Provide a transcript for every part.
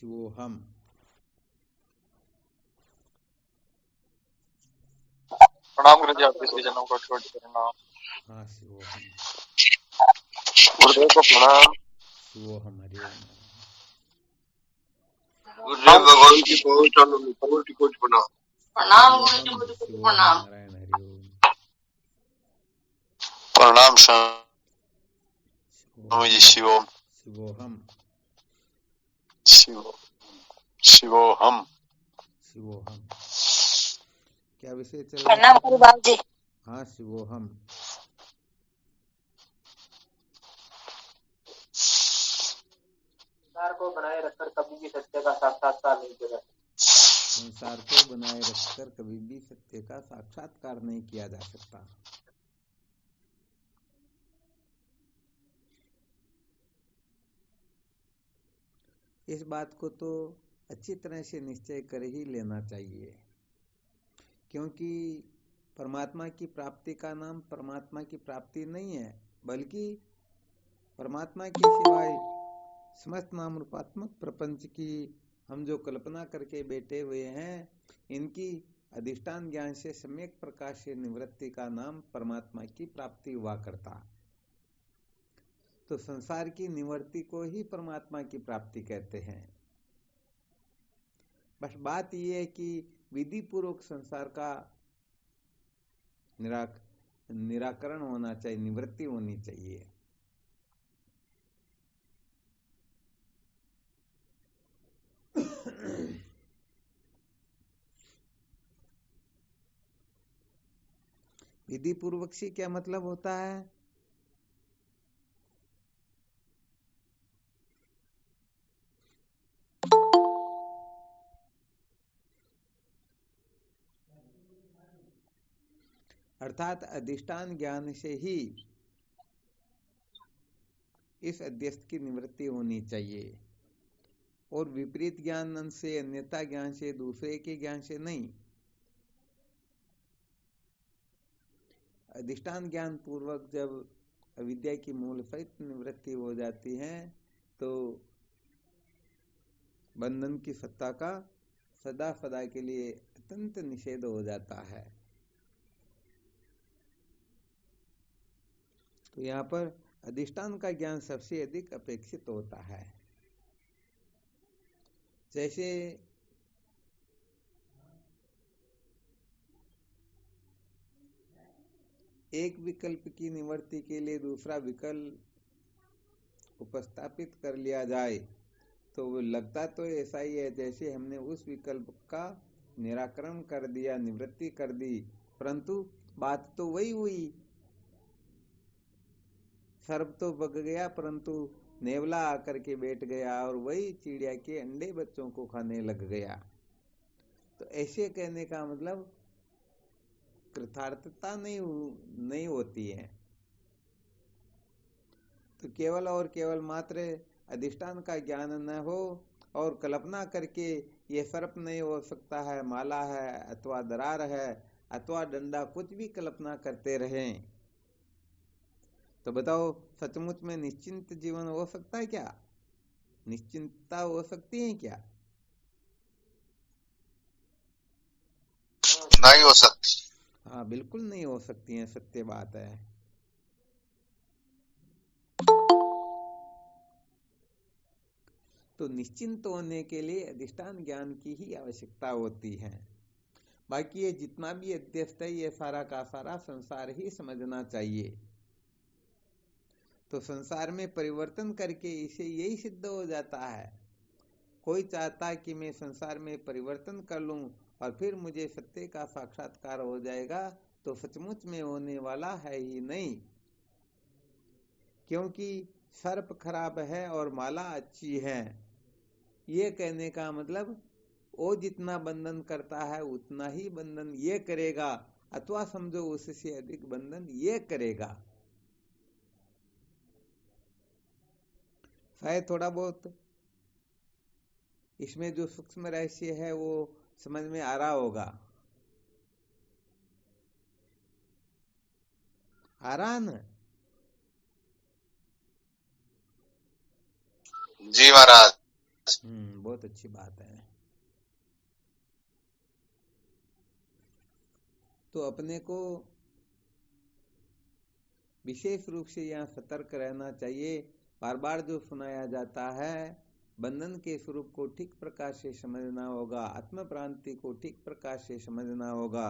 शिवोहम। प्रणाम गुरुजी, आपके सज्जनों को छोड़ प्रणाम। हाँ शिवोहम, गुरुदेव को प्रणाम। शिवोहम, हरिओम। गुरुदेव भगवान की पहुंच और कोटि कोटि प्रणाम। प्रणाम गुरुजी, शिवोहम, कोटि कोटि शिवोहम, प्रणाम। नारायण हरिओम। प्रणाम स्वामी जी। शिवोहम, शिवोम शिवोहम, शिवोहम। शिवोहम। क्या विषय चल रहा प्रणाम है गुरु अपना? बाबू जी। हाँ शिवोहम। संसार को बनाए रखकर कभी भी सत्य का साक्षात्कार नहीं किया जा सकता। संसार को बनाए रखकर कभी भी सत्य का साक्षात्कार नहीं किया जा सकता। इस बात को तो अच्छी तरह से निश्चय कर ही लेना चाहिए, क्योंकि परमात्मा की प्राप्ति का नाम परमात्मा की प्राप्ति नहीं है, बल्कि परमात्मा के सिवाय समस्त नाम रूपात्मक प्रपंच की हम जो कल्पना करके बैठे हुए हैं, इनकी अधिष्ठान ज्ञान से सम्यक प्रकाश से निवृत्ति का नाम परमात्मा की प्राप्ति हुआ करता। तो संसार की निवृत्ति को ही परमात्मा की प्राप्ति कहते हैं। बस बात यह है कि विधि पूर्वक संसार का निराकरण होना चाहिए, निवृत्ति होनी चाहिए। विधि पूर्वक से क्या मतलब होता है? अर्थात अधिष्ठान ज्ञान से ही इस अध्यस्त की निवृत्ति होनी चाहिए, और विपरीत ज्ञान से, अन्यथा ज्ञान से, दूसरे के ज्ञान से नहीं। अधिष्ठान ज्ञान पूर्वक जब अविद्या की मूल सहित निवृत्ति हो जाती है, तो बंधन की सत्ता का सदा सदा के लिए अत्यंत निषेध हो जाता है। तो यहाँ पर अधिष्ठान का ज्ञान सबसे अधिक अपेक्षित होता है। जैसे एक विकल्प की निवृत्ति के लिए दूसरा विकल्प उपस्थापित कर लिया जाए, तो वो लगता तो ऐसा ही है जैसे हमने उस विकल्प का निराकरण कर दिया, निवृत्ति कर दी, परंतु बात तो वही हुई। सर्प तो बग गया, परंतु नेवला आकर के बैठ गया और वही चिड़िया के अंडे बच्चों को खाने लग गया। तो ऐसे कहने का मतलब कृतार्थता नहीं होती है। तो केवल और केवल मात्र अधिष्ठान का ज्ञान न हो और कल्पना करके ये सर्प नहीं हो सकता है, माला है अथवा दरार है अथवा डंडा, कुछ भी कल्पना करते रहें, तो बताओ सचमुच में निश्चिंत जीवन हो सकता है क्या? निश्चिंतता हो सकती है क्या? नहीं हो सकती। हाँ बिल्कुल नहीं हो सकती है, सत्य बात है। तो निश्चिंत होने के लिए अधिष्ठान ज्ञान की ही आवश्यकता होती है। बाकी ये जितना भी अध्यस्त है, ये सारा का सारा संसार ही समझना चाहिए। तो संसार में परिवर्तन करके इसे यही सिद्ध हो जाता है। कोई चाहता है कि मैं संसार में परिवर्तन कर लूं और फिर मुझे सत्य का साक्षात्कार हो जाएगा, तो सचमुच में होने वाला है ही नहीं। क्योंकि सर्प खराब है और माला अच्छी है, ये कहने का मतलब वो जितना बंधन करता है उतना ही बंधन ये करेगा, अथवा समझो उससे अधिक बंधन ये करेगा। शायद थोड़ा बहुत इसमें जो सूक्ष्म रहस्य है वो समझ में आ रहा होगा। आ रहा ना? जी महाराज। बहुत बहुत अच्छी बात है। तो अपने को विशेष रूप से यहाँ सतर्क रहना चाहिए। बार बार जो सुनाया जाता है, बंधन के स्वरूप को ठीक प्रकार से समझना होगा, आत्म प्रांति को ठीक प्रकार से समझना होगा।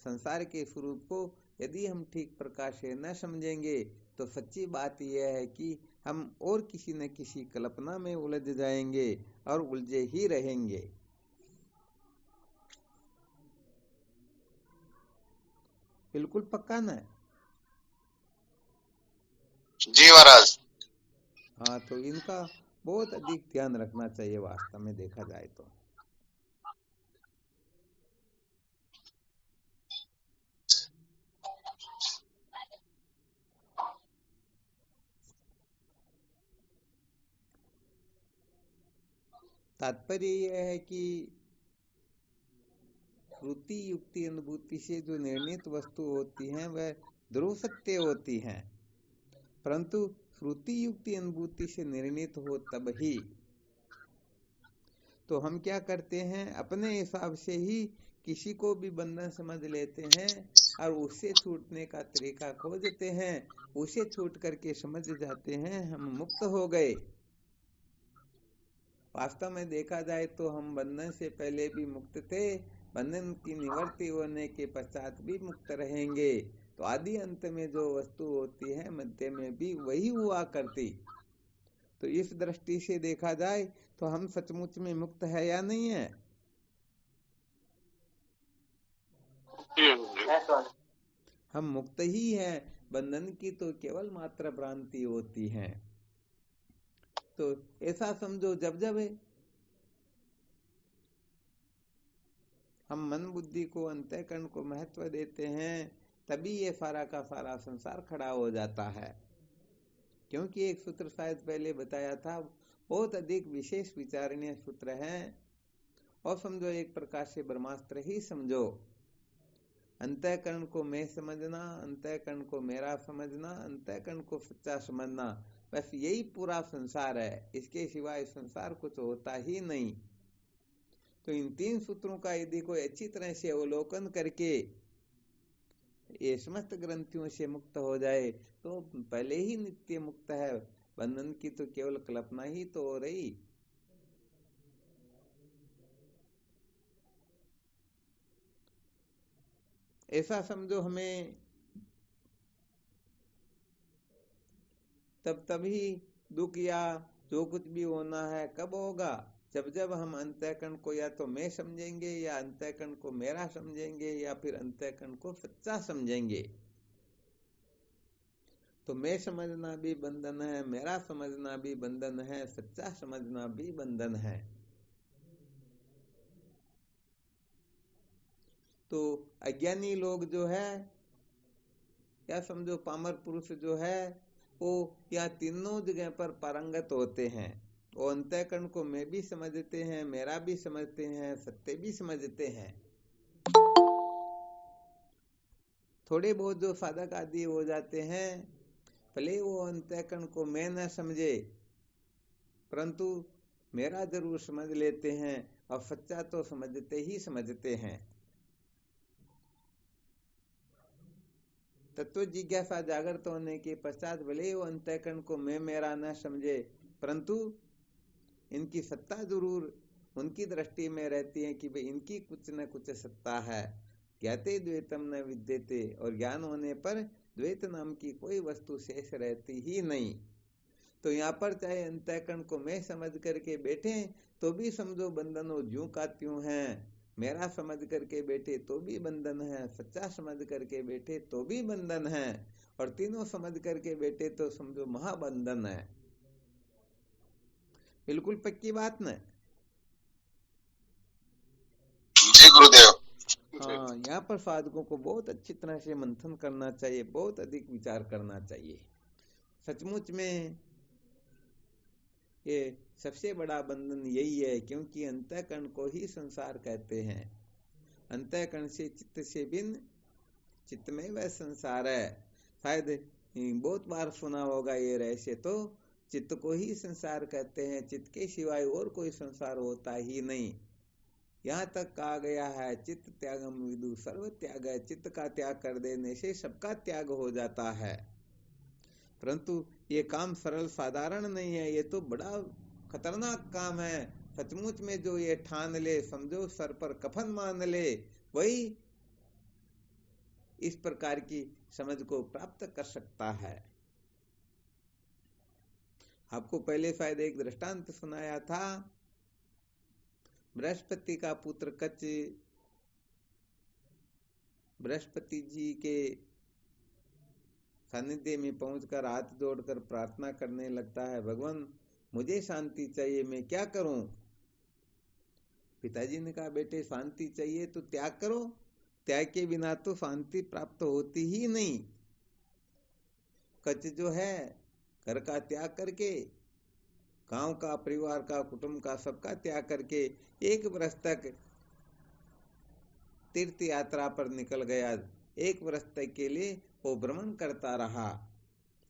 संसार के स्वरूप को यदि हम ठीक प्रकार से न समझेंगे तो सच्ची बात यह है कि हम और किसी न किसी कल्पना में उलझ जाएंगे और उलझे ही रहेंगे। बिल्कुल पक्का ना? जी महाराज। हाँ, तो इनका बहुत अधिक ध्यान रखना चाहिए वास्तव में देखा जाए तो। तात्पर्य यह है कि श्रुति युक्ति अनुभूति से जो निर्णीत वस्तु होती हैं वह ध्रुव सत्य होती हैं, परंतु श्रुति युक्ति अनुभूति से निर्णीत हो तब ही। तो हम क्या करते हैं, अपने हिसाब से ही किसी को भी बंधन समझ लेते हैं और उससे छूटने का तरीका खोजते हैं, उसे छूट करके समझ जाते हैं हम मुक्त हो गए। वास्तव में देखा जाए तो हम बंधन से पहले भी मुक्त थे, बंधन की निवृत्ति होने के पश्चात भी मुक्त रहेंगे। तो आदि अंत में जो वस्तु होती है मध्य में भी वही हुआ करती। तो इस दृष्टि से देखा जाए तो हम सचमुच में मुक्त है या नहीं है? हम मुक्त ही हैं, बंधन की तो केवल मात्र भ्रांति होती है। तो ऐसा समझो, जब जब हम मन बुद्धि को अंतःकरण को महत्व देते हैं तभी ये सारा का सारा संसार खड़ा हो जाता है। क्योंकि एक सूत्र शायद पहले बताया था, बहुत अधिक विशेष विचारणीय सूत्र है। और समझो एक प्रकार से ब्रह्मास्त्र ही समझो। अंतःकरण को मैं समझना, अंतःकरण को मेरा समझना, अंतःकरण को सच्चा समझना, बस यही पूरा संसार है। इसके सिवाय संसार कुछ होता ही नहीं। तो इन तीन सूत्रों का यदि कोई अच्छी तरह से अवलोकन करके ये समस्त ग्रंथियों से मुक्त हो जाए तो पहले ही नित्य मुक्त है। बंधन की तो केवल कल्पना ही तो हो रही। ऐसा समझो, हमें तभी दुख या जो कुछ भी होना है कब होगा, जब जब हम अंतःकरण को या तो मैं समझेंगे या अंतःकरण को मेरा समझेंगे या फिर अंतःकरण को सच्चा समझेंगे। तो मैं समझना भी बंधन है, मेरा समझना भी बंधन है, सच्चा समझना भी बंधन है। तो अज्ञानी लोग जो है या समझो पामर पुरुष जो है वो या तीनों जगह पर पारंगत होते हैं। वो अंतःकरण को मैं भी समझते हैं, मेरा भी समझते हैं, सत्य भी समझते हैं। थोड़े बहुत जो साधक आदि हो जाते हैं, भले वो अंतःकरण को मैं न समझे परंतु मेरा जरूर समझ लेते हैं और सच्चा तो समझते ही समझते हैं। तत्व जिज्ञासा जागृत होने के पश्चात भले वो अंतःकरण को मैं मेरा न समझे परंतु इनकी सत्ता जरूर उनकी दृष्टि में रहती है कि भाई इनकी कुछ न कुछ सत्ता है। ज्ञाते द्वैतम न विद्यते, और ज्ञान होने पर द्वैत नाम की कोई वस्तु शेष रहती ही नहीं। तो यहाँ पर चाहे अंतःकरण को मैं समझ करके बैठे तो भी समझो बंधन वो ज्यों का त्यों है, मेरा समझ करके बैठे तो भी बंधन है, सच्चा समझ करके बैठे तो भी बंधन है, और तीनों समझ करके बैठे तो समझो महाबंधन है। बिल्कुल पक्की बात न? जी गुरुदेव। हाँ, यहाँ पर साधकों को बहुत अच्छी तरह से मंथन करना चाहिए, बहुत अधिक विचार करना चाहिए। सचमुच में ये सबसे बड़ा बंधन यही है, क्योंकि अंतःकरण को ही संसार कहते हैं। अंतःकरण से चित्त से भिन्न चित्त में वह संसार है। शायद बहुत बार सुना होगा ये रहस्य। तो चित्त को ही संसार कहते हैं, चित्त के सिवाय और कोई संसार होता ही नहीं। यहाँ तक कहा गया है चित्त त्यागम विदु सर्व त्याग है, चित्त का त्याग कर देने से सबका त्याग हो जाता है। परंतु ये काम सरल साधारण नहीं है, ये तो बड़ा खतरनाक काम है। सचमुच में जो ये ठान ले, समझो सर पर कफन मान ले, वही इस प्रकार की समझ को प्राप्त कर सकता है। आपको पहले शायद एक दृष्टांत सुनाया था। बृहस्पति का पुत्र कच्छ बृहस्पति जी के सानिध्य में पहुंचकर हाथ जोड़कर प्रार्थना करने लगता है, भगवान मुझे शांति चाहिए, मैं क्या करूं? पिताजी ने कहा, बेटे शांति चाहिए तो त्याग करो, त्याग के बिना तो शांति प्राप्त होती ही नहीं। कच्छ जो है घर का त्याग करके, गांव का, परिवार का, कुटुंब का, सबका त्याग करके 1 वर्ष तक तीर्थ यात्रा पर निकल गया। 1 वर्ष तक के लिए वो भ्रमण करता रहा।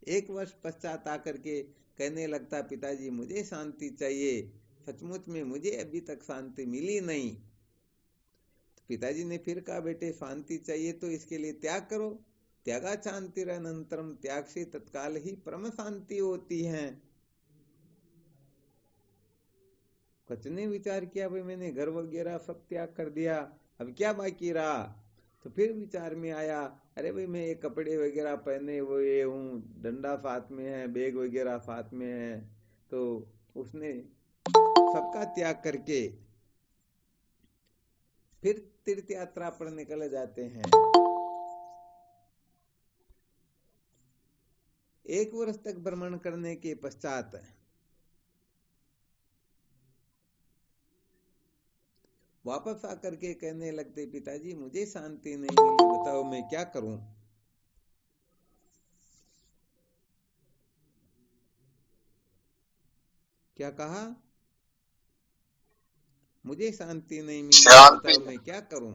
1 वर्ष पश्चात आकर के कहने लगता, पिताजी मुझे शांति चाहिए, सचमुच में मुझे अभी तक शांति मिली नहीं। तो पिताजी ने फिर कहा, बेटे शांति चाहिए तो इसके लिए त्याग करो, त्यागा शांतिरनंतरम, त्याग से तत्काल ही परम शांति होती है। कच्छ ने विचार किया, भाई मैंने घर वगैरह सब त्याग कर दिया, अब क्या बाकी रहा? तो फिर विचार में आया, अरे भाई मैं ये कपड़े वगैरह पहने हुए हूँ, डंडा साथ में है, बैग वगैरह साथ में है। तो उसने सबका त्याग करके फिर तीर्थ यात्रा पर निकल जाते हैं। 1 वर्ष तक भ्रमण करने के पश्चात वापस आकर के कहने लगते, पिताजी मुझे शांति नहीं मिली, बताओ मैं क्या करूं? क्या कहा? मुझे शांति नहीं मिली, बताओ मैं क्या करूं?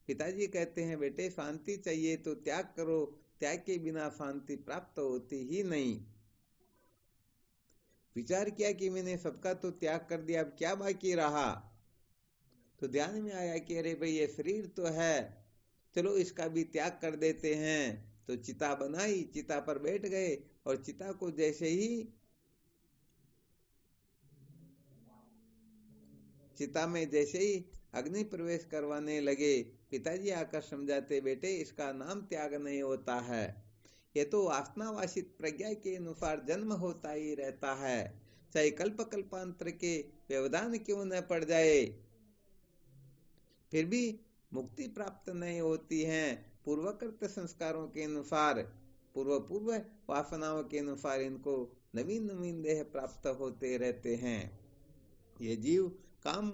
पिताजी कहते हैं, बेटे शांति चाहिए तो त्याग करो, त्याग के बिना शांति प्राप्त होती ही नहीं। विचार किया कि मैंने सबका तो त्याग कर दिया, अब क्या बाकी रहा? तो ध्यान में आया कि अरे भाई ये शरीर तो है, चलो इसका भी त्याग कर देते हैं। तो चिता बनाई, चिता पर बैठ गए और चिता को जैसे ही चिता में जैसे ही अग्नि प्रवेश करवाने लगे, पिताजी आकर समझाते, बेटे इसका नाम त्याग नहीं होता है, ये तो वासनावासित प्रज्ञा के अनुसार जन्म होता ही रहता है, चाहे कल्प कल्पांतर के व्यवधान क्यों न पड़ जाए, फिर भी मुक्ति प्राप्त नहीं होती है। पूर्वकृत संस्कारों के अनुसार, पूर्व वासनाओं के अनुसार इनको नवीन नवीन देह प्राप्त होते रहते हैं। ये जीव काम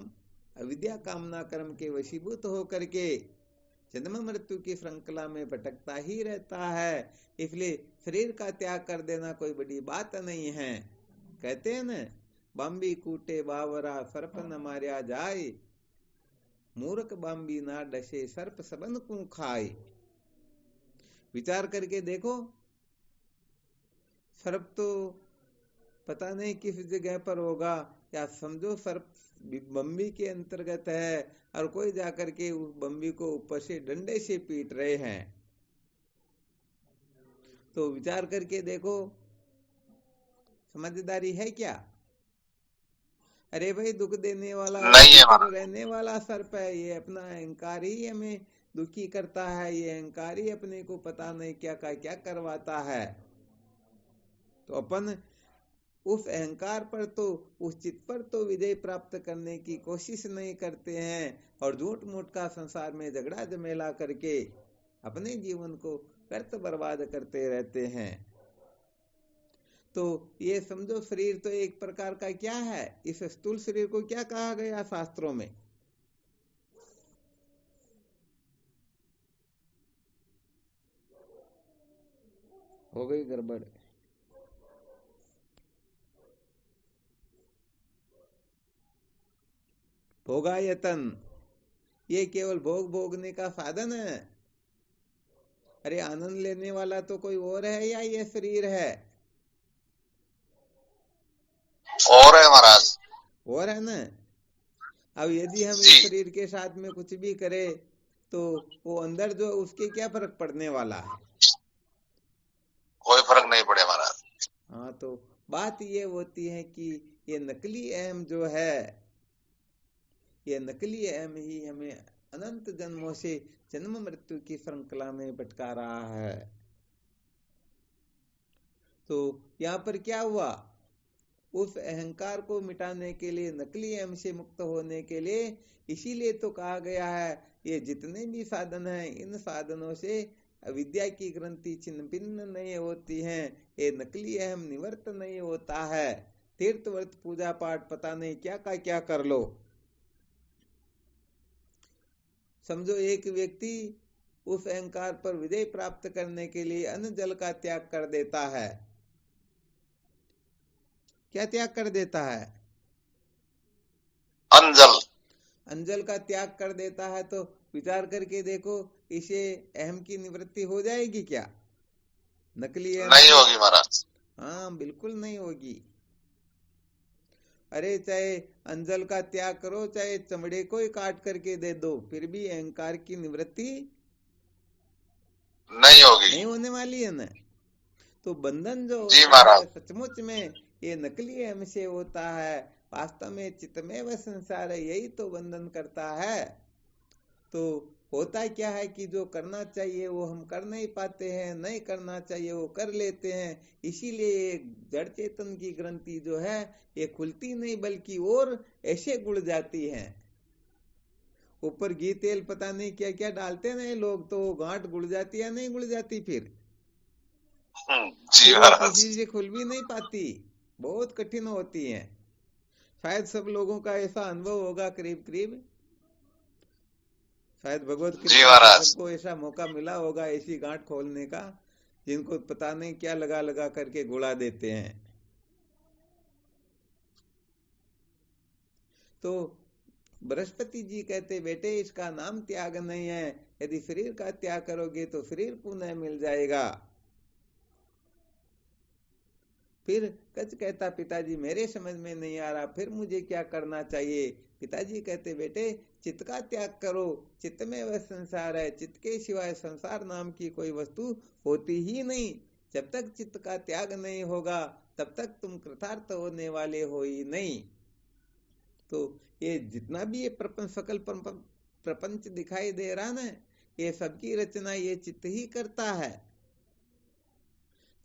अविद्या कामना कर्म के वशीभूत होकर के जन्म मृत्यु की श्रृंखला में भटकता ही रहता है। इसलिए शरीर का त्याग कर देना कोई बड़ी बात नहीं है। कहते हैं न, बांबी कूटे बावरा सर्प न मार्या जाए, मूर्ख बांबी ना डसे सर्प सबन को खाए। विचार करके देखो, सर्प तो पता नहीं किस जगह पर होगा, या समझो सर्प बम्बी के अंतर्गत है और कोई जाकर के उस बम्बी को ऊपर से डंडे से पीट रहे हैं। तो विचार करके देखो, समझदारी है क्या? अरे भाई दुख देने वाला रहने वाला सर्प है, ये अपना अहंकार ही हमें दुखी करता है, ये अहंकार ही अपने को पता नहीं क्या का क्या करवाता है। तो अपन उस अहंकार पर तो, उस चित्त पर तो विजय प्राप्त करने की कोशिश नहीं करते हैं और झूठ मूठ का संसार में झगड़ा झमेला करके अपने जीवन को व्यर्थ बर्बाद करते रहते हैं। तो ये समझो शरीर तो एक प्रकार का क्या है, इस स्थूल शरीर को क्या कहा गया शास्त्रों में? हो गई गड़बड़। भोगायतन, ये केवल भोग भोगने का साधन है। अरे आनंद लेने वाला तो कोई और है या ये शरीर है? और है महाराज, और है ना। अब यदि हम जी। इस शरीर के साथ में कुछ भी करें तो वो अंदर जो उसके क्या फर्क पड़ने वाला है? कोई फर्क नहीं पड़े महाराज। हाँ, तो बात ये होती है कि ये नकली अहम जो है, ये नकली अहम ही हमें अनंत जन्मों से जन्म मृत्यु की श्रृंखला में भटका रहा है। तो यहाँ पर क्या हुआ, उस अहंकार को मिटाने के लिए, नकली अहम से मुक्त होने के लिए, इसीलिए तो कहा गया है ये जितने भी साधन हैं, इन साधनों से अविद्या की ग्रंथि छिन्न भिन्न नहीं होती हैं, ये नकली अहम निवर्त नहीं होता है। तीर्थ व्रत पूजा पाठ पता नहीं क्या का क्या कर लो, समझो एक व्यक्ति उस अहंकार पर विजय प्राप्त करने के लिए अन्न जल का त्याग कर देता है। क्या त्याग कर देता है? अंजल। अंजल का त्याग कर देता है। तो विचार करके देखो, इसे अहम की निवृत्ति हो जाएगी क्या? नकली अहम नहीं होगी महाराज। हाँ, बिल्कुल नहीं होगी। अरे चाहे अंजल का त्याग करो, चाहे चमड़े को ही काट करके दे दो, फिर भी अहंकार की निवृत्ति नहीं होगी, नहीं होने वाली है ना। तो बंधन जो जी होता है महाराज। सचमुच में ये नकली अहम से होता है। वास्तव में चित्तमय व संसार है, यही तो बंधन करता है। तो होता क्या है कि जो करना चाहिए वो हम कर नहीं पाते हैं, नहीं करना चाहिए वो कर लेते हैं। इसीलिए जड़ चेतन की ग्रंथि जो है ये खुलती नहीं, बल्कि और ऐसे गुड़ जाती है। ऊपर घी तेल पता नहीं क्या क्या डालते हैं लोग, तो गांठ गुड़ जाती है, नहीं गुड़ जाती फिर जी वो महाराज। किसी से खुल भी नहीं पाती, बहुत कठिन होती है। शायद सब लोगों का ऐसा अनुभव होगा करीब करीब, शायद भगवत जी कृपा से महाराज। सबको ऐसा मौका मिला होगा ऐसी गांठ खोलने का, जिनको पता नहीं क्या लगा लगा करके गुड़ा देते हैं। तो बृहस्पति जी कहते बेटे इसका नाम त्याग नहीं है, यदि शरीर का त्याग करोगे तो शरीर पुनः मिल जाएगा। फिर कच कहता पिताजी मेरे समझ में नहीं आ रहा, फिर मुझे क्या करना चाहिए? पिताजी कहते बेटे चित्त का त्याग करो, चित्त में वह संसार है, चित्त के सिवाय संसार नाम की कोई वस्तु होती ही नहीं। जब तक चित्त का त्याग नहीं होगा तब तक तुम कृतार्थ होने वाले हो ही नहीं। तो ये जितना भी ये प्रपंच, सकल प्रपंच दिखाई दे रहा ना, ये सबकी रचना ये चित्त ही करता है।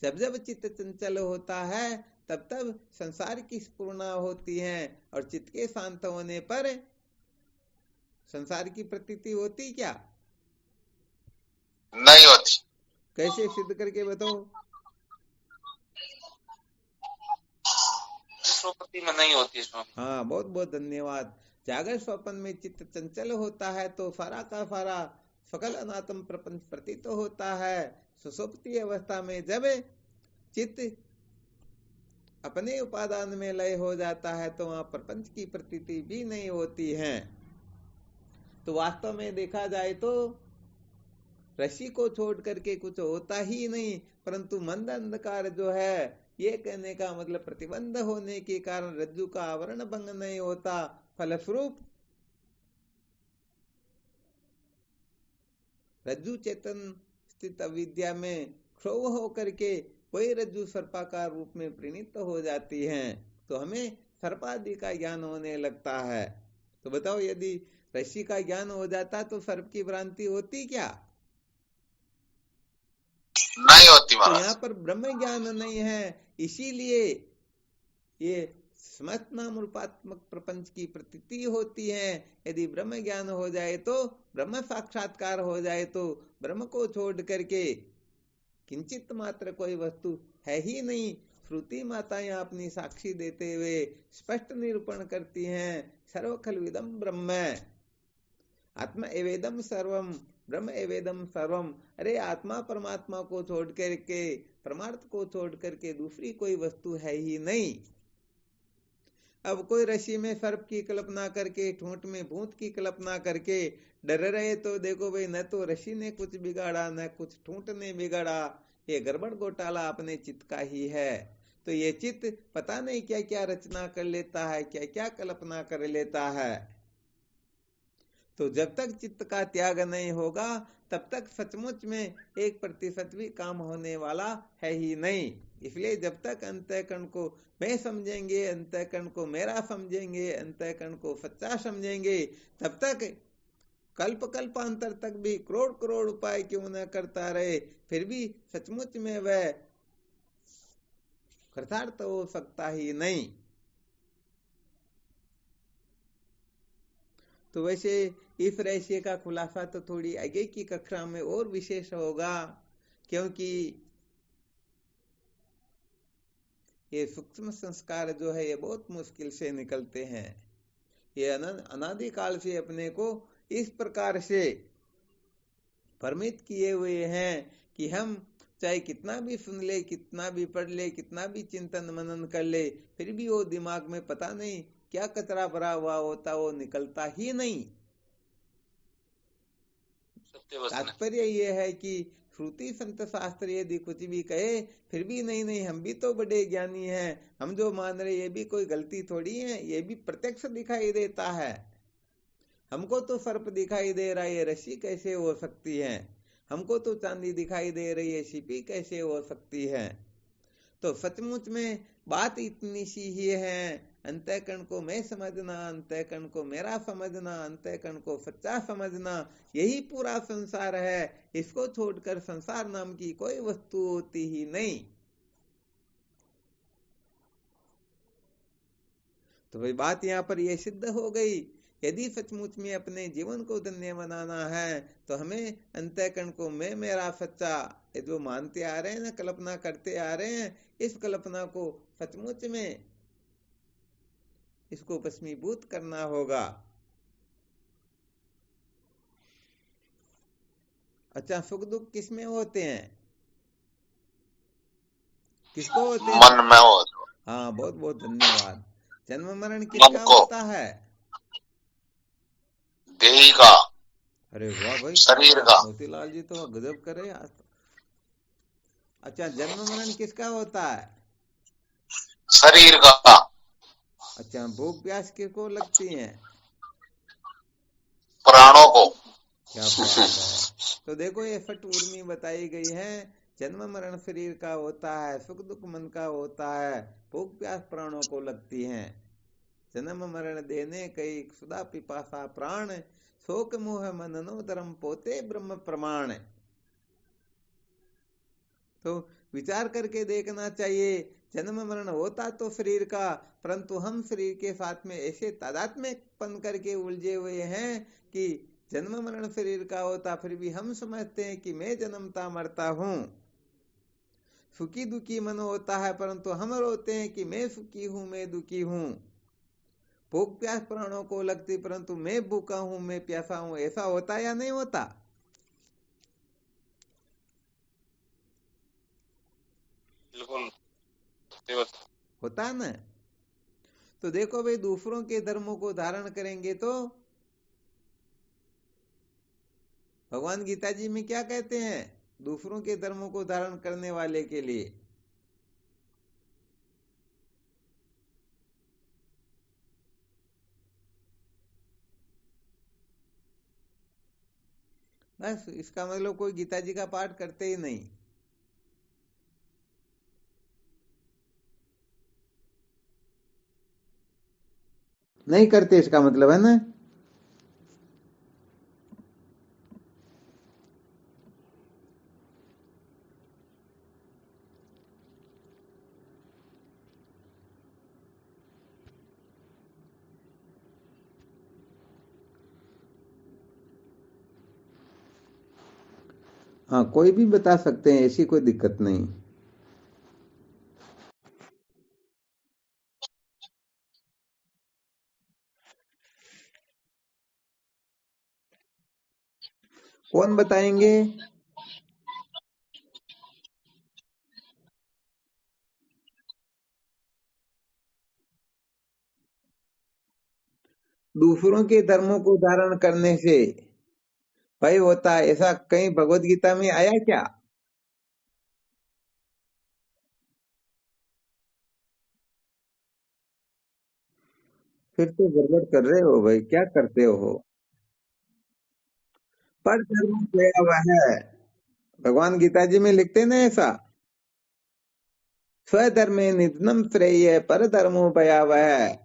जब जब चित्त चंचल होता है तब तब संसार की स्फुरणा होती है, और चित्त के शांत होने पर संसार की प्रतीति होती क्या? नहीं होती। कैसे सिद्ध करके बताओ? स्वप्ति में नहीं होती स्वामी। हाँ, बहुत बहुत धन्यवाद। जागृत स्वप्न में चित्त चंचल होता है तो सारा का सारा सकल अनात्म प्रपंच प्रतीत होता है। सुषुप्ति अवस्था में जब चित्त अपने उपादान में लय हो जाता है तो वहां प्रपंच की प्रतीति भी नहीं होती है। तो वास्तव में देखा जाए तो रस्सी को छोड़ करके कुछ होता ही नहीं, परंतु मंद अंधकार जो है, ये कहने का मतलब प्रतिबंध होने के कारण रज्जु का आवरण भंग नहीं होता। फलस्वरूप रज्जु चेतन स्थित अविद्या में क्षोभ होकर के वही रज्जु सर्पाकार रूप में परिणित हो जाती हैं, तो हमें सर्पादि का ज्ञान होने लगता है। तो बताओ यदि रस्सी का ज्ञान हो जाता तो सर्प की भ्रांति होती क्या? नहीं होती तो महाराज। यहाँ पर ब्रह्म ज्ञान नहीं है, इसीलिए ये समस्त नाम रूपात्मक प्रपंच की प्रतीति होती है। यदि ब्रह्म ज्ञान हो जाए तो, ब्रह्म साक्षात्कार हो जाए तो ब्रह्म को छोड़ करके किंचित मात्र कोई वस्तु है ही नहीं। श्रुति माताएं अपनी साक्षी देते हुए स्पष्ट निरूपण करती हैं, सर्व खलविदम ब्रह्म, आत्मा एवेदम सर्वम, ब्रह्म एवेदम सर्वम। अरे आत्मा परमात्मा को छोड़ करके, परमार्थ को छोड़ करके दूसरी कोई वस्तु है ही नहीं। अब कोई रस्सी में सर्प की कल्पना करके, ठूंठ में भूत की कल्पना करके डर रहे तो देखो भाई, न तो रस्सी ने कुछ बिगाड़ा, न कुछ ठूंठ ने बिगाड़ा, ये गड़बड़ घोटाला अपने चित्त का ही है। तो ये चित्त पता नहीं क्या क्या रचना कर लेता है, क्या क्या कल्पना कर लेता है। तो जब तक चित्त का त्याग नहीं होगा तब तक सचमुच में 1% भी काम होने वाला है ही नहीं। इसलिए जब तक अंतःकरण को मैं समझेंगे, अंतःकरण को मेरा समझेंगे, अंतःकरण को सच्चा समझेंगे, तब तक कल्प कल्पांतर तक भी करोड़ करोड़ उपाय क्यों न करता रहे, फिर भी सचमुच में वह कृतार्थ हो सकता ही नहीं। तो वैसे इस रहस्य का खुलासा तो थोड़ी आगे की कक्षा में और विशेष होगा, क्योंकि ये सूक्ष्म संस्कार जो है ये बहुत मुश्किल से निकलते हैं। ये अनादिकाल से अपने को इस प्रकार से परमित किए हुए हैं कि हम चाहे कितना भी सुन ले, कितना भी पढ़ ले, कितना भी चिंतन मनन कर ले, फिर भी वो दिमाग में पता नहीं क्या कचरा भरा हुआ होता, वो निकलता ही नहीं। तात्पर्य ये है कि श्रुति संत शास्त्र यदि कुछ भी कहे फिर भी नहीं, हम भी तो बड़े ज्ञानी हैं, हम जो मान रहे ये भी कोई गलती थोड़ी है, ये भी प्रत्यक्ष दिखाई देता है। हमको तो सर्प दिखाई दे रहा है, ये रस्सी कैसे हो सकती है? हमको तो चांदी दिखाई दे रही है, छिपी कैसे हो सकती है? तो सचमुच में बात इतनी सी ही है, अंतःकरण को मैं समझना, अंतःकरण को मेरा समझना, अंतःकरण को सच्चा समझना, यही पूरा संसार है। इसको छोड़कर संसार नाम की कोई वस्तु होती ही नहीं। तो भाई बात यहाँ पर यह सिद्ध हो गई, यदि सचमुच में अपने जीवन को धन्य बनाना है तो हमें अंतःकरण को मैं मेरा सच्चा जो मानते आ रहे हैं ना, कल्पना करते आ रहे हैं, इस कल्पना को सचमुच में इसको भस्मीभूत करना होगा। अच्छा, सुख दुख किसमें होते हैं? किसको होते हैं? मन में होते। हाँ, बहुत बहुत धन्यवाद। जन्म मरण किसका होता है? देही का। अरे वाह भाई, शरीर का। मोतीलाल जी तो गजब करे आज। अच्छा, जन्म मरण किसका होता है? शरीर का। अच्छा, भूख प्यास किसको लगती है? प्राणों को। क्या बात है। तो देखो ये फट उर्मी बताई गई है, जन्म मरण शरीर का होता है, सुख दुख मन का होता है, भूख प्यास प्राणों को लगती है। जन्म मरण देने कई सुधा पिपासा प्राण, शोक मोह मननो धर्म पोते ब्रह्म प्रमाण। तो विचार करके देखना चाहिए, जन्म मरण होता तो शरीर का, परंतु हम शरीर के साथ में ऐसे तादात्म्यपन करके उलझे हुए हैं कि जन्म मरण शरीर का होता फिर भी हम समझते हैं कि मैं जन्मता मरता हूं। सुखी दुखी मन होता है परंतु हम रोते हैं कि मैं सुखी हूं, मैं दुखी हूं। भूख प्यास प्राणों को लगती परंतु मैं भूखा हूं, मैं प्यासा हूं। ऐसा होता या नहीं होता? बिल्कुल होता ना। तो देखो भाई, दूसरों के धर्मों को धारण करेंगे तो भगवान गीता जी में क्या कहते हैं दूसरों के धर्मों को धारण करने वाले के लिए? बस इसका मतलब कोई गीता जी का पाठ करते ही नहीं। नहीं करते इसका मतलब है ना। हाँ, कोई भी बता सकते हैं, ऐसी कोई दिक्कत नहीं। कौन बताएंगे? दूसरों के धर्मों को धारण करने से भाई होता है, ऐसा कहीं भगवत गीता में आया क्या? फिर तो गड़बड़ कर रहे हो भाई, क्या करते हो? पर धर्म गया हुआ है, भगवान गीता जी में लिखते ना ऐसा, स्वधर्मे निधनम श्रेय पर धर्मो भयावह।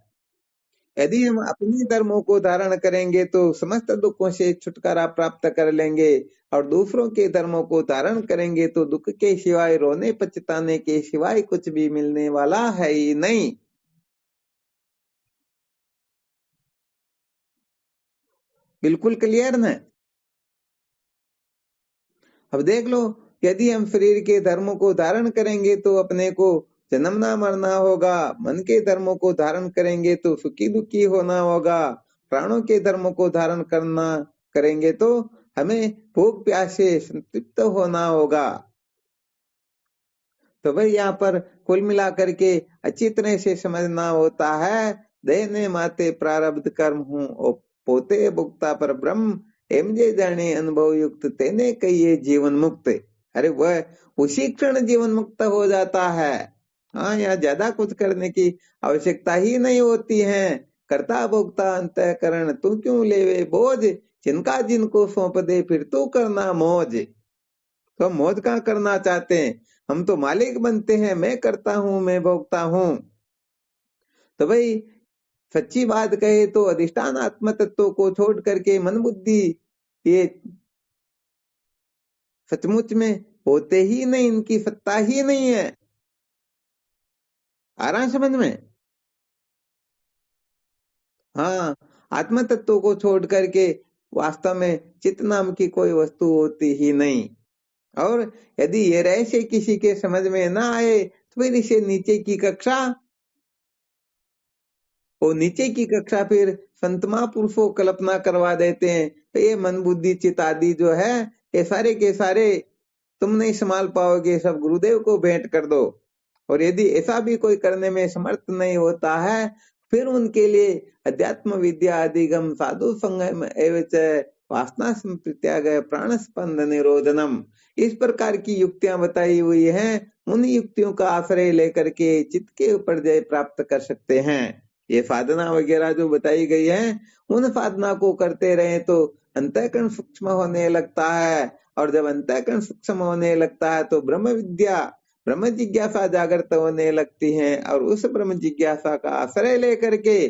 यदि हम अपने धर्मों को धारण करेंगे तो समस्त दुखों से छुटकारा प्राप्त कर लेंगे, और दूसरों के धर्मों को धारण करेंगे तो दुख के सिवाय, रोने पछताने के सिवाय कुछ भी मिलने वाला है ही नहीं। बिल्कुल क्लियर ना? अब देख लो, यदि हम शरीर के धर्मों को धारण करेंगे तो अपने को जन्मना मरना होगा, मन के धर्मों को धारण करेंगे तो सुखी दुखी होना होगा, प्राणों के धर्मों को धारण करना करेंगे तो हमें भूख प्यास से संतृप्त होना होगा। तो भाई यहाँ पर कुल मिलाकर के अच्छी तरह से समझना होता है, देने माते प्रारब्ध कर्म हूँ और पोते भुगता पर ब्रह्म, एम जे जाने अनुभव युक्त तेने कहिए जीवन मुक्त। अरे वह उसी क्षण जीवन मुक्त हो जाता है। हाँ, यहाँ ज्यादा कुछ करने की आवश्यकता ही नहीं होती है। कर्ता भोक्ता अंतःकरण तू क्यों लेवे बोझ, जिनका जिनको सौंप दे फिर तू करना मौज। तो हम मौज कहाँ करना चाहते हैं, हम तो मालिक बनते हैं, मैं करता हूं मैं भोगता हूं। तो भाई सच्ची बात कहे तो अधिष्ठान आत्म तत्व को छोड़ करके मन बुद्धि ये सचमुच में होते ही नहीं, इनकी सत्ता ही नहीं है। आ रहा है समझ में? हाँ, आत्म तत्व को छोड़ करके वास्तव में चित्त नाम की कोई वस्तु होती ही नहीं। और यदि ये रहस्य किसी के समझ में ना आए तो फिर इसे नीचे की कक्षा, वो नीचे की कक्षा फिर संत महापुरुषों कल्पना करवा देते हैं, तो ये मन बुद्धि चित्त आदि जो है ये सारे के सारे तुम नहीं संभाल पाओगे, सब गुरुदेव को भेंट कर दो। और यदि ऐसा भी कोई करने में समर्थ नहीं होता है, फिर उनके लिए अध्यात्म विद्या अधिगम साधु संगम एवच वासना संप्रत्याग प्राण स्पंद निरोधनम, इस प्रकार की युक्तियां बताई हुई हैं। उन युक्तियों का आश्रय लेकर के चित्त के ऊपर जय प्राप्त कर सकते हैं। ये साधना वगैरह जो बताई गई है, उन साधना को करते रहे तो अंतःकरण सूक्ष्म होने लगता है, और जब अंतःकरण सूक्ष्म होने लगता है तो ब्रह्म विद्या ब्रह्म जिज्ञासा जागृत होने लगती है, और उस ब्रह्म जिज्ञासा का आश्रय लेकर के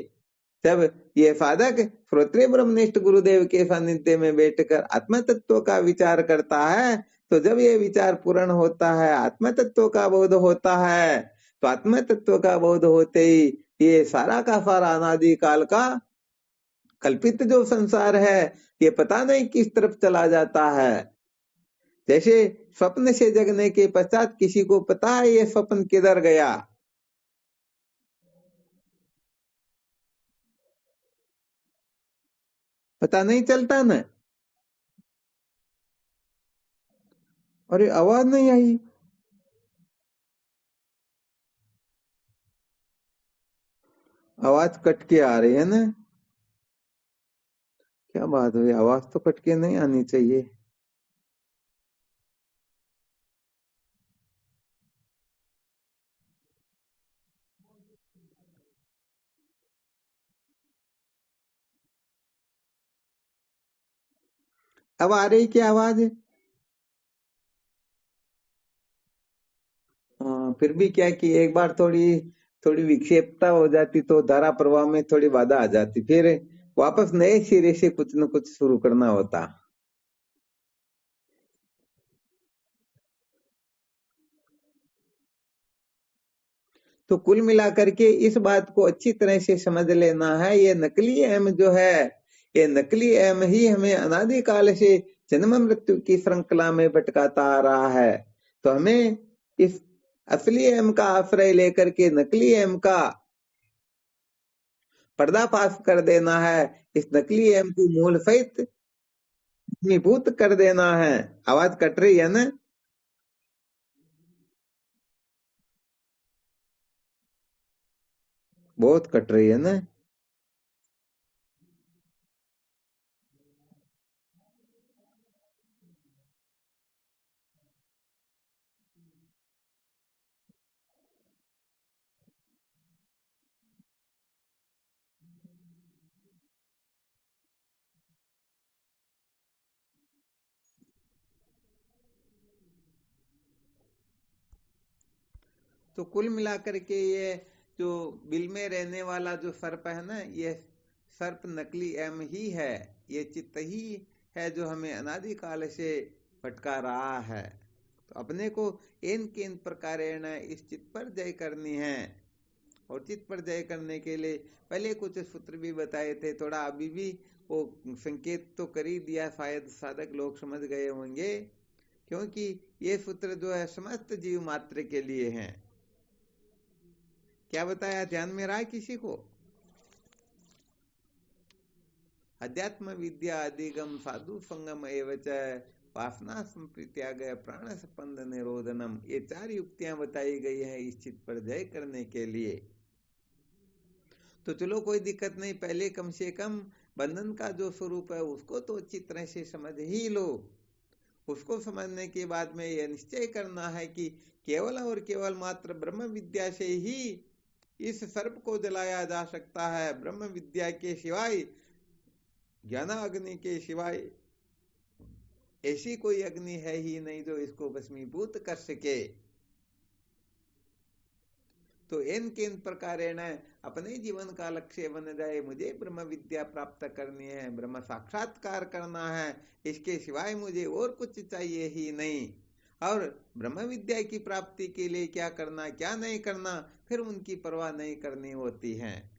जब ये साधक श्रोत्रिय ब्रह्मनिष्ठ गुरुदेव के सानिध्य में बैठकर आत्म तत्व का विचार करता है, तो जब ये विचार पूर्ण होता है, आत्म तत्व का बोध होता है, तो आत्म तत्व का बोध होते ही ये सारा का सारा अनादि काल का कल्पित जो संसार है ये पता नहीं किस तरफ चला जाता है। जैसे स्वप्न से जगने के पश्चात किसी को पता है ये स्वप्न किधर गया, पता नहीं चलता ना। अरे आवाज नहीं आई, आवाज कट के आ रही है ना? क्या बात हुई, आवाज तो कट के नहीं आनी चाहिए। अब आ रही क्या आवाज? हाँ, फिर भी क्या कि एक बार थोड़ी थोड़ी विक्षेपता हो जाती तो धारा प्रवाह में थोड़ी बाधा आ जाती, फिर वापस नए सिरे से कुछ न कुछ शुरू करना होता। तो कुल मिलाकर के इस बात को अच्छी तरह से समझ लेना है, ये नकली अहम जो है, ये नकली अहम ही हमें अनादिकाल से जन्म मृत्यु की श्रृंखला में भटकाता आ रहा है। तो हमें इस असली अहम का आश्रय लेकर के नकली अहम का पर्दाफाश कर देना है, इस नकली अहम को मूल सहित भूत कर देना है। आवाज कट रही है ना? बहुत कट रही है ना? तो कुल मिलाकर के ये जो बिल में रहने वाला जो सर्प है ना, ये सर्प नकली एम ही है, ये चित्त ही है जो हमें अनादिकाल से भटका रहा है। तो अपने को इन किन प्रकारेण इस चित्त पर जय करनी है। और चित्त पर जय करने के लिए पहले कुछ सूत्र भी बताए थे, थोड़ा अभी भी वो संकेत तो कर ही दिया, शायद साधक लोग समझ गए होंगे, क्योंकि ये सूत्र जो है समस्त जीव मात्र के लिए हैं। क्या बताया, ध्यान में रहा किसी को? अध्यात्म विद्या अधिगम साधु संगम एवच वासना संप्रत्याग प्राण स्पंद निरोधनम, ये 4 युक्तियां बताई गई है इस चित्त पर जय करने के लिए। तो चलो कोई दिक्कत नहीं, पहले कम से कम बंधन का जो स्वरूप है उसको तो अच्छी तरह से समझ ही लो। उसको समझने के बाद में यह निश्चय करना है कि केवल और केवल मात्र ब्रह्म विद्या से ही इस सर्प को जलाया जा सकता है। ब्रह्म विद्या के सिवाय, ज्ञानाग्नि के सिवाय ऐसी कोई अग्नि है ही नहीं जो इसको भस्मीभूत कर सके। तो इन किन प्रकारेण अपने जीवन का लक्ष्य बन जाए, मुझे ब्रह्म विद्या प्राप्त करनी है, ब्रह्म साक्षात्कार करना है, इसके सिवाय मुझे और कुछ चाहिए ही नहीं। और ब्रह्म विद्या की प्राप्ति के लिए क्या करना क्या नहीं करना, फिर उनकी परवाह नहीं करनी होती है।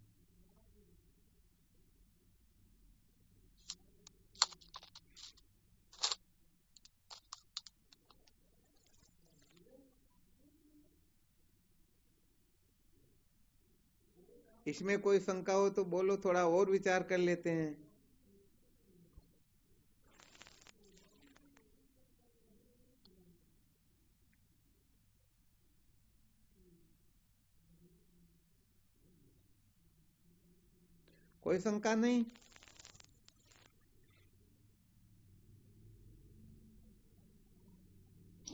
इसमें कोई शंका हो तो बोलो, थोड़ा और विचार कर लेते हैं। कोई शंका नहीं?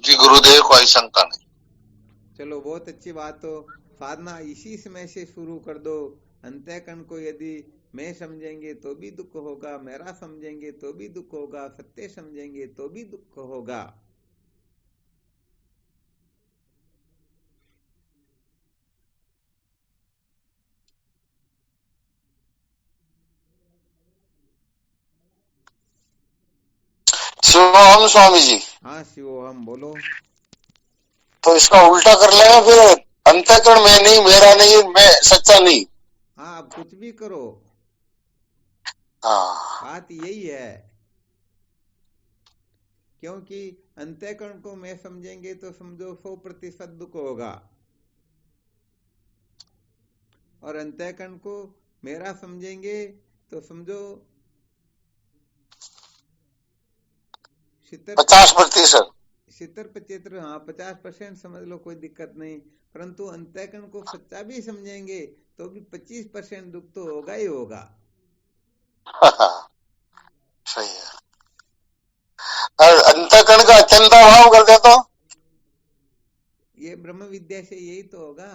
जी गुरुदेव, कोई शंका नहीं। चलो बहुत अच्छी बात हो। साधना इसी समय से शुरू कर दो। अंतःकरण को यदि मैं समझेंगे तो भी दुख होगा, मेरा समझेंगे तो भी दुख होगा, सत्य समझेंगे तो भी दुख होगा। शिवोहम स्वामी जी। हाँ शिवोहम बोलो। तो इसका उल्टा कर लेगा फिर, अंतःकरण मैं नहीं, मेरा नहीं, मैं सच्चा नहीं। हाँ, अब कुछ भी करो, हाँ बात यही है। क्योंकि अंतःकरण को मैं समझेंगे तो समझो 100% दुख होगा, और अंतःकरण को मेरा समझेंगे तो समझो 50%। 70-75, हाँ 50% समझ लो, कोई दिक्कत नहीं। परंतु अंतःकरण को सच्चा भी समझेंगे तो भी 25% दुख तो होगा ही होगा। सही है। और अंतःकरण का अचंता भाव कर दे तो ये ब्रह्म विद्या से यही तो होगा।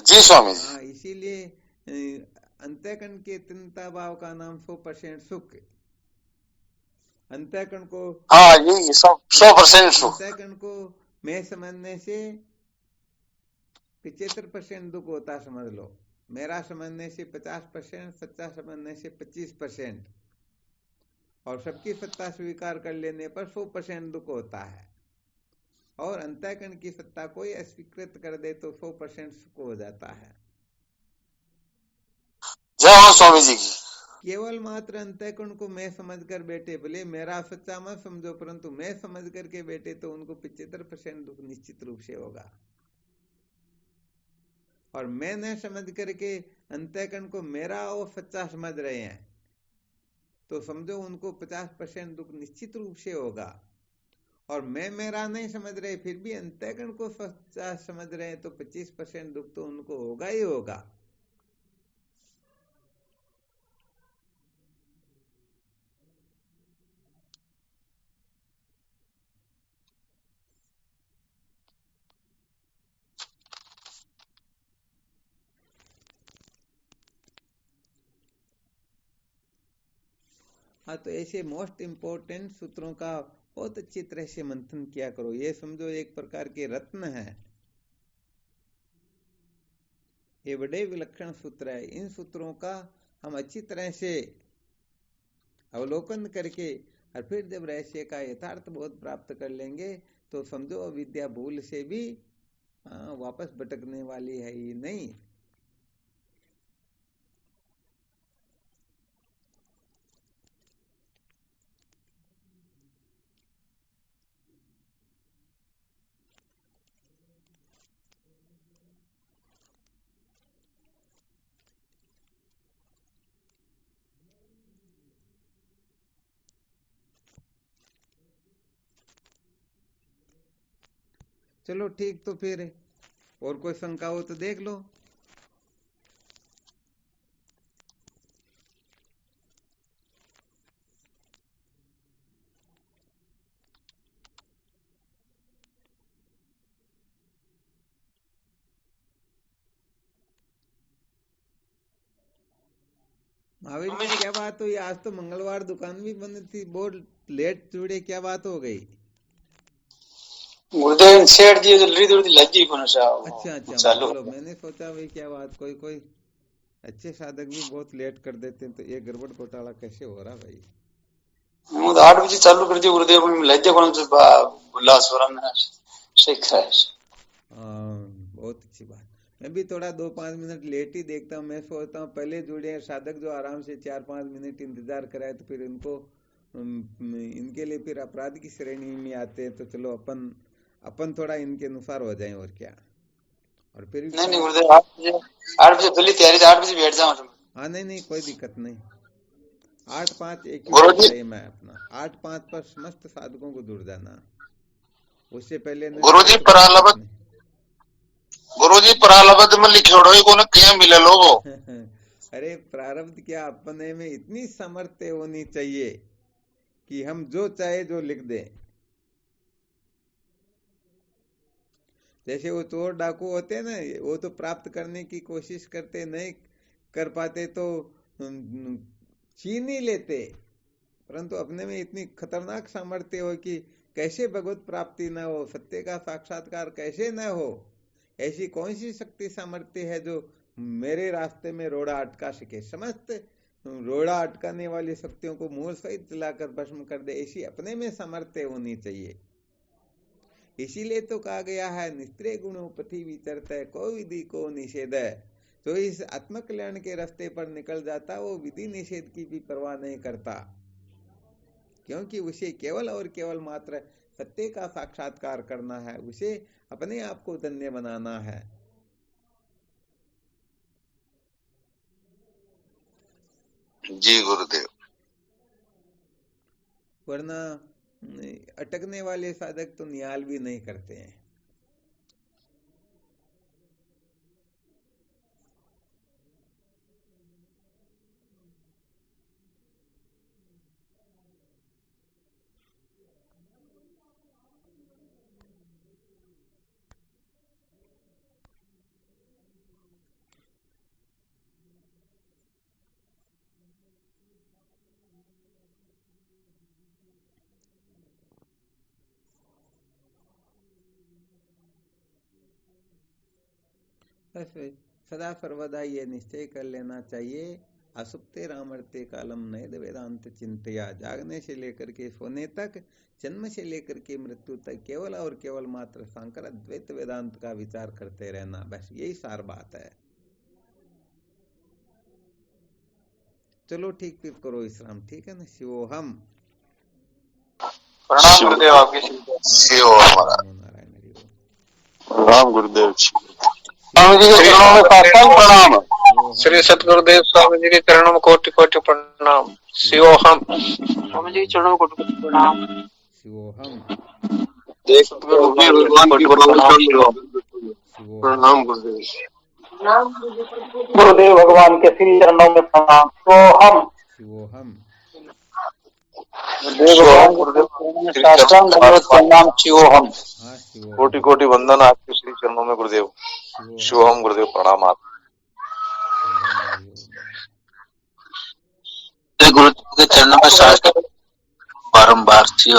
जी स्वामी जी। हाँ, इसीलिए अंतःकरण के चिंता भाव का नाम 100% सुख। अंतःकरण को, हाँ ये 100% सुख। अंतःकरण को मैं समझने से 75% दुख होता समझ लो, मेरा समझने से 50%, सच्चा समझने से 25%, और सबकी सत्ता स्वीकार कर लेने पर 100% दुख होता है। और अंतःकरण की सत्ता कोई अस्वीकृत कर दे तो 100% सुख हो जाता है। जय हो स्वामी जी की। केवल मात्र अंतःकरण को मैं समझ कर बैठे, भले मेरा सच्चा मत समझो, परंतु मैं समझ करके बैठे तो उनको 75% दुख निश्चित रूप से होगा। और मैं न समझ करके अंतःकरण को मेरा और सच्चा समझ रहे हैं तो समझो उनको 50% दुख निश्चित रूप से होगा। और मैं मेरा नहीं समझ रहे फिर भी अंतःकरण को सच्चा समझ रहे हैं तो 25% दुख तो उनको होगा ही होगा। हाँ, तो ऐसे मोस्ट इम्पोर्टेंट सूत्रों का बहुत अच्छी तरह से मंथन किया करो। ये समझो एक प्रकार के रत्न है, ये बड़े विलक्षण सूत्र है। इन सूत्रों का हम अच्छी तरह से अवलोकन करके और फिर जब रहस्य का यथार्थ बोध प्राप्त कर लेंगे तो समझो अविद्या भूल से भी वापस भटकने वाली है ही नहीं। चलो ठीक, तो फिर और कोई शंका हो तो देख लो। महावीर जी क्या बात हुई? आज तो मंगलवार दुकान भी बंद थी, बहुत लेट जुड़े, क्या बात हो गई? गुरुदेव शेर दिए जल्दी जल्दी लगी कौन सा? अच्छा चालू बोलो। मैंने सोचा भाई क्या बात, कोई अच्छे साधक भी बहुत लेट कर देते हैं, तो ये गड़बड़ घोटाला कैसे हो रहा भाई? 8 बजे चालू कर दिया गुरुदेव, लज्जा कौन सा बुला स्वरम सीख है। बहुत अच्छी बात। मैं भी थोड़ा 2-5 मिनट लेट ही देखता हूँ। मैं सोचता हूँ पहले जुड़े साधक जो आराम से 4-5 मिनट इंतजार कराए तो फिर इनको इनके लिए फिर अपराध की श्रेणी में आते हैं, तो चलो अपन थोड़ा इनके अनुसार हो जाएं, और क्या। और फिर नहीं गुरुदेव 8 बजे पहले तैयारी से 8 बजे बैठ जाऊँ। हाँ नहीं कोई दिक्कत नहीं। 8-5 एक गुरुजी टाइम है अपना। 8-5 पर समस्त साधकों को जुड़ जाना, उससे पहले गुरुजी प्रारब्ध में लिखोड़ो को न क्या मिले लोगो। अरे प्रारब्ध क्या, अपने में इतनी सामर्थ्य होनी चाहिए कि हम जो चाहे जो लिख दें। जैसे वो चोर डाकू होते हैं ना, वो तो प्राप्त करने की कोशिश करते, नहीं कर पाते तो छीन ही लेते, परंतु अपने में इतनी खतरनाक सामर्थ्य हो कि कैसे भगवत प्राप्ति न हो, सत्य का साक्षात्कार कैसे न हो, ऐसी कौन सी शक्ति सामर्थ्य है जो मेरे रास्ते में रोड़ा अटका सके? समस्त रोड़ा अटकाने वाली शक्तियों को मूल सहित जलाकर भस्म कर दे, ऐसी अपने में सामर्थ्य होनी चाहिए। इसीलिए तो कहा गया है, निस्त्रे गुणों पथि विचरत को विधि को निषेध है। तो इस आत्मकल्याण के रास्ते पर निकल जाता, वो विधि निषेध की भी परवाह नहीं करता, क्योंकि उसे केवल और केवल मात्र सत्य का साक्षात्कार करना है, उसे अपने आप को धन्य बनाना है। जी गुरुदेव। वरना अटकने वाले साधक तो निहाल भी नहीं करते हैं। बस सदा सर्वदा ये निश्चय कर लेना चाहिए, असुप्ते रामर्ते कालम नैद वेदांत चिंतया। जागने से लेकर के सोने तक, जन्म से लेकर के मृत्यु तक केवल और केवल मात्र शंकर अद्वैत वेदांत का विचार करते रहना, बस यही सार बात है। चलो ठीक, फिर करो विश्राम, ठीक है ना? शिवोहम। प्रणाम गुरुदेव आपके। नारायण हरि ओम। प्रणाम गुरुदेव। स्वामी जी के चरणों में साष्टांग प्रणाम। श्री सतगुरुदेव स्वामी जी के चरणों में कोटि कोटि प्रणाम। शिवोहम। स्वामी जी के चरणों में कोटि कोटि प्रणाम। शिवोहम। भगवान की प्रणाम गुरुदेव। गुरुदेव भगवान के श्री चरणों में प्रणाम। शिवोहम। शिवोहम। प्रणाम। शिवोहम। कोटि कोटि वंदन आपके श्री चरणों में गुरुदेव। शिवोहम गुरुदेव, प्रणाम आप। गुरु के चरणों में साष्टांग बारंबार शिव।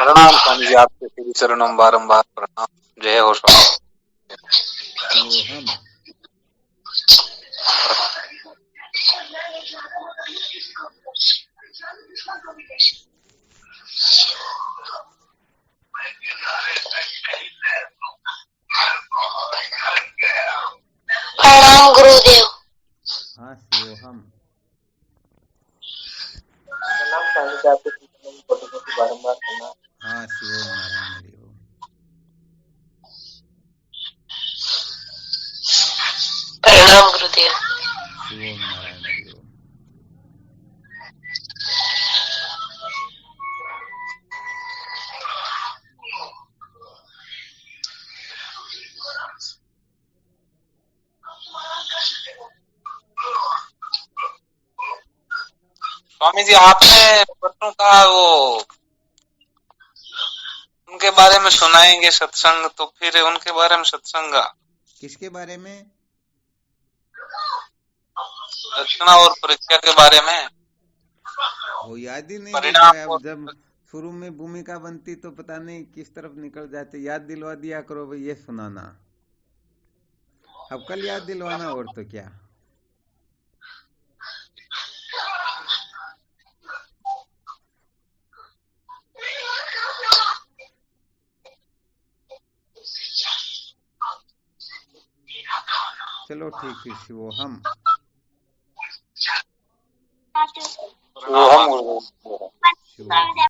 प्रणाम स्वामी जी, आपके श्री चरणों में बारंबार प्रणाम। जय हो स्वामी। शिवोहम। प्रणाम गुरुदेव। हाँ शिवोहम। प्रणाम स्वामी जी, आपके श्री चरणों में कोटि-कोटि बारंबार प्रणाम। हाँ शिवोम नारायण हरि ओम। प्रणाम गुरुदेव। शिवोम नारायण हरि ओम। स्वामी जी, आपने बच्चों का वो उनके बारे में सुनाएंगे सत्संग, तो फिर उनके बारे में सत्संग किसके बारे में? दक्षिणा और परीक्षा के बारे में। वो याद ही नहीं परिणाम रहता है। अब जब शुरू में भूमिका बनती तो पता नहीं किस तरफ निकल जाते। याद दिलवा दिया करो भाई, ये सुनाना। अब कल याद दिलवाना और तो क्या। चलो ठीक है शिवोहम। वो हम शिवोहम।